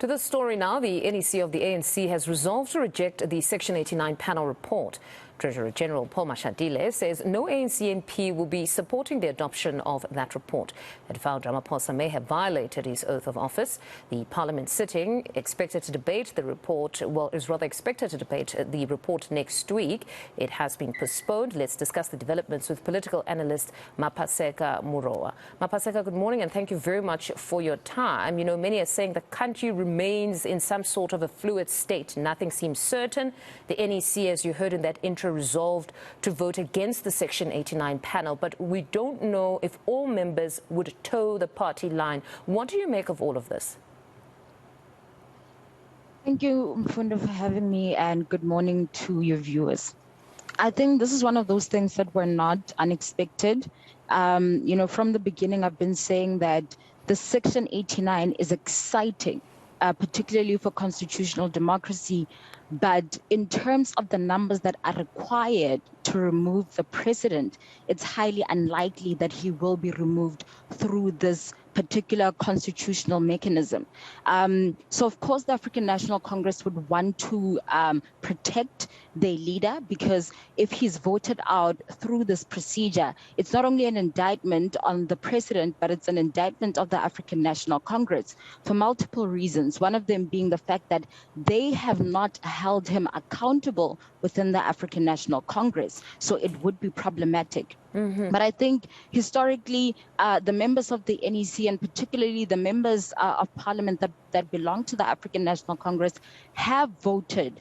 To this story now, the NEC of the ANC has resolved to reject the Section 89 panel report. Treasurer General Paul Mashatile says no ANC MP will be supporting the adoption of that report. It found Ramaphosa may have violated his oath of office. The Parliament sitting expected to debate the report, is rather expected to debate the report next week. It has been postponed. Let's discuss the developments with political analyst Mapaseka Muroa. Mapaseka, good morning and thank you very much for your time. You know, many are saying the country remains in some sort of a fluid state. Nothing seems certain. The NEC, as you heard in that intro, resolved to vote against the Section 89 panel, but we don't know if all members would toe the party line. What do you make of all of this? Thank you, Mfundo, for having me, and good morning to your viewers. I think this is one of those things that were not unexpected. You know, from the beginning, I've been saying that the Section 89 is exciting, particularly for constitutional democracy. But in terms of the numbers that are required to remove the president, it's highly unlikely that he will be removed through this particular constitutional mechanism. So, of course, the African National Congress would want to protect their leader, because if he's voted out through this procedure, it's not only an indictment on the president, but it's an indictment of the African National Congress for multiple reasons. One of them being the fact that they have not held him accountable within the African National Congress. So it would be problematic. But I think historically, the members of the NEC, and particularly the members of parliament that belong to the African National Congress, have voted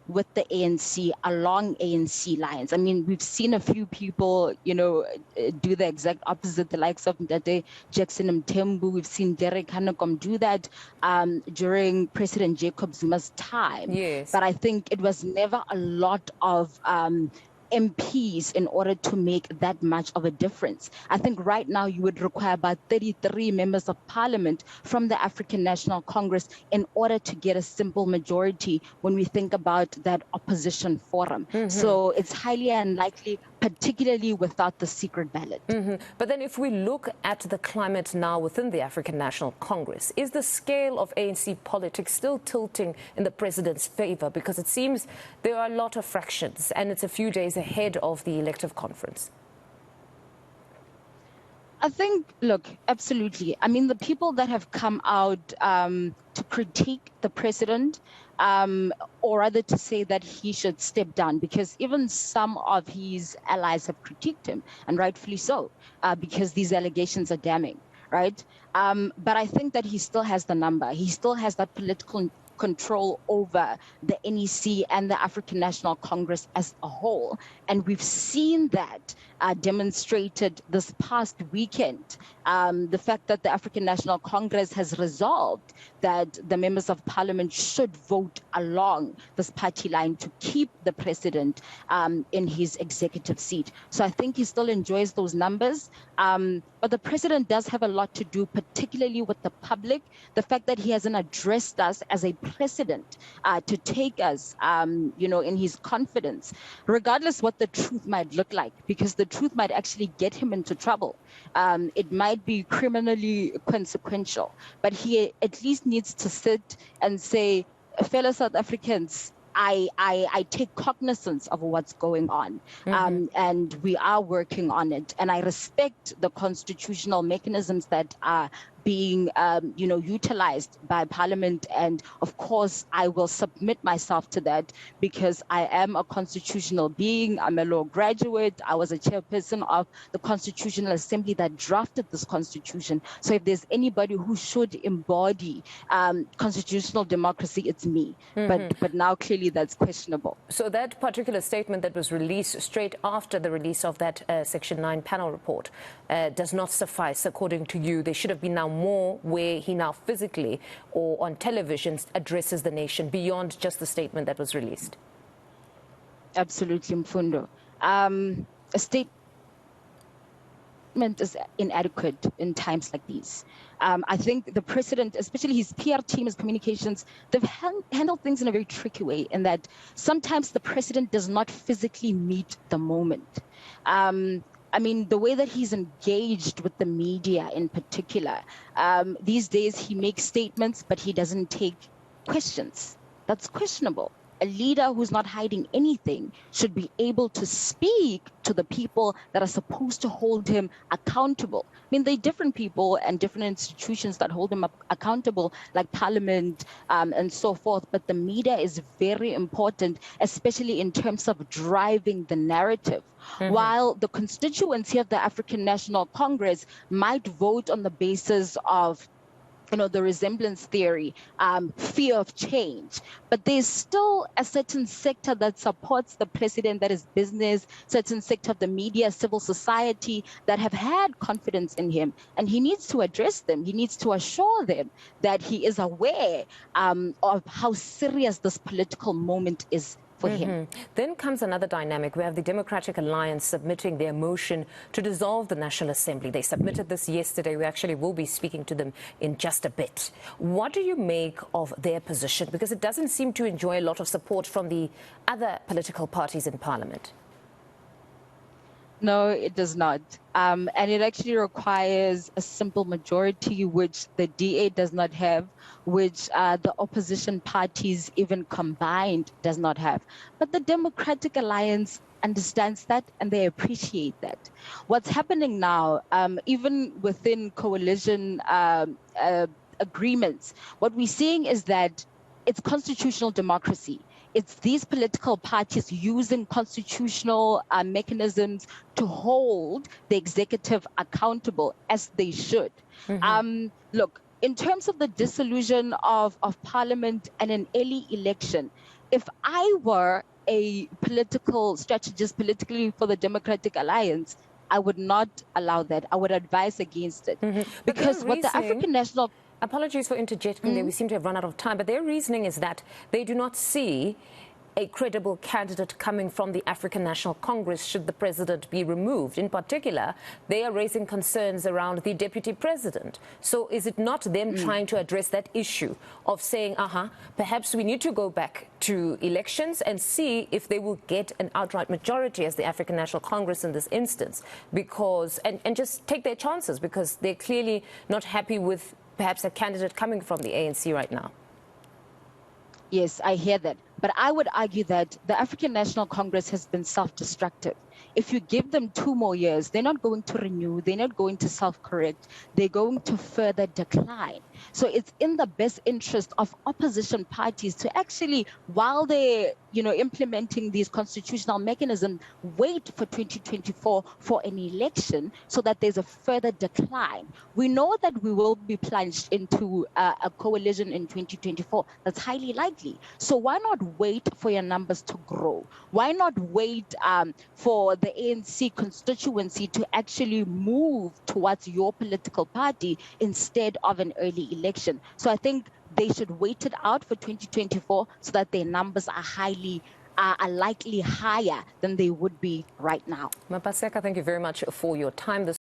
with the ANC along ANC lines. I mean, we've seen a few people, you know, do the exact opposite, the likes of Ndade Jackson Mthembu. We've seen Derek Hanekom do that during President Jacob Zuma's time. Yes. But I think it was never a lot of MPs in order to make that much of a difference. I think right now you would require about 33 members of parliament from the African National Congress in order to get a simple majority when we think about that opposition forum. So it's highly unlikely, particularly without the secret ballot. But then if we look at the climate now within the African National Congress, is the scale of ANC politics still tilting in the president's favor? Because it seems there are a lot of fractions and it's a few days ahead of the elective conference. I think, look, absolutely. I mean, the people that have come out to critique the president, or rather to say that he should step down, because even some of his allies have critiqued him, and rightfully so, because these allegations are damning, right? But I think that he still has the number. He still has that political control over the NEC and the African National Congress as a whole. And we've seen that demonstrated this past weekend. The fact that the African National Congress has resolved that the members of parliament should vote along this party line to keep the president in his executive seat. So I think he still enjoys those numbers. But the president does have a lot to do, particularly with the public. The fact that he hasn't addressed us as a precedent to take us, you know, in his confidence, regardless what the truth might look like, because the truth might actually get him into trouble. It might be criminally consequential, but he at least needs to sit and say, fellow South Africans, I take cognizance of what's going on, and we are working on it. And I respect the constitutional mechanisms that are being, you know, utilized by Parliament. And of course, I will submit myself to that because I am a constitutional being. I'm a law graduate. I was a chairperson of the Constitutional Assembly that drafted this constitution. So if there's anybody who should embody constitutional democracy, it's me. But now clearly that's questionable. So that particular statement that was released straight after the release of that Section 9 panel report does not suffice, according to you. There should have been now more where he now physically or on television addresses the nation beyond just the statement that was released. Absolutely, Mfundo. A statement is inadequate in times like these. I think the president, especially his PR team, his communications, they've handled things in a very tricky way, in that sometimes the president does not physically meet the moment. I mean, the way that he's engaged with the media in particular, these days he makes statements, but he doesn't take questions. That's questionable. A leader who's not hiding anything should be able to speak to the people that are supposed to hold him accountable. I mean, there are different people and different institutions that hold him accountable, like Parliament and so forth. But the media is very important, especially in terms of driving the narrative. While the constituency of the African National Congress might vote on the basis of the resemblance theory, fear of change. But there's still a certain sector that supports the president, that is business, certain sector of the media, civil society, that have had confidence in him. And he needs to address them. He needs to assure them that he is aware of how serious this political moment is for him. Then comes another dynamic. We have the Democratic Alliance submitting their motion to dissolve the National Assembly. They submitted this yesterday. We actually will be speaking to them in just a bit. What do you make of their position? Because it doesn't seem to enjoy a lot of support from the other political parties in Parliament. No, it does not. And it actually requires a simple majority, which the DA does not have, which the opposition parties, even combined, does not have. But the Democratic Alliance understands that and they appreciate that. What's happening now, even within coalition agreements, what we're seeing is that it's constitutional democracy. It's these political parties using constitutional mechanisms to hold the executive accountable, as they should. Look, in terms of the dissolution of Parliament and an early election, if I were a political strategist politically for the Democratic Alliance, I would not allow that. I would advise against it. Because what the African National... Apologies for interjecting there. We seem to have run out of time. But their reasoning is that they do not see a credible candidate coming from the African National Congress should the president be removed. In particular, they are raising concerns around the deputy president. So is it not them trying to address that issue of saying, perhaps we need to go back to elections and see if they will get an outright majority as the African National Congress in this instance, because and just take their chances, because they're clearly not happy with perhaps a candidate coming from the ANC right now? Yes, I hear that. But I would argue that the African National Congress has been self-destructive. If you give them 2 more years, they're not going to renew, they're not going to self-correct, they're going to further decline. So it's in the best interest of opposition parties to actually, while they're implementing these constitutional mechanisms, wait for 2024 for an election so that there's a further decline. We know that we will be plunged into a coalition in 2024. That's highly likely. So why not wait for your numbers to grow? Why not wait for the ANC constituency to actually move towards your political party instead of an early election? So I think they should wait it out for 2024 so that their numbers are likely higher than they would be right now. Mapaseka, thank you very much for your time.